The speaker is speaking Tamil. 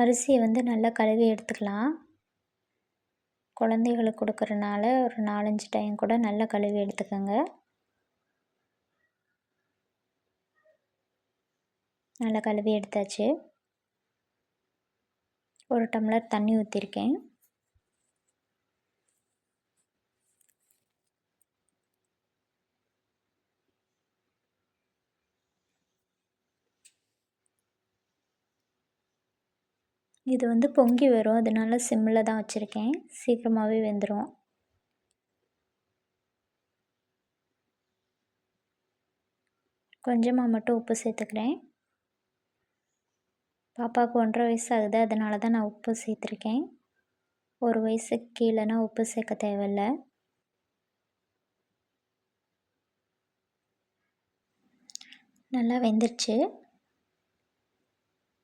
அரிசியை வந்து நல்லா கழுவி எடுத்துக்கலாம். குழந்தைகளுக்கு கொடுக்குறனால ஒரு 4-5 டைம் கூட நல்லா கழுவி எடுத்துக்கோங்க. நல்லா கழுவி எடுத்தாச்சு. 1 டம்ளர் தண்ணி ஊற்றிருக்கேன். இது வந்து பொங்கி வரும், அதனால சிம்மில் தான் வச்சுருக்கேன். சீக்கிரமாகவே வெந்துடும். கொஞ்சமாக மட்டும் உப்பு சேர்த்துக்கிறேன். பாப்பாவுக்கு 1.5 வயசு ஆகுது, அதனால தான் நான் உப்பு சேர்த்துருக்கேன். 1 வயசுக்கு கீழேனா உப்பு சேர்க்க தேவையில்ல. நல்லா வெந்துருச்சு.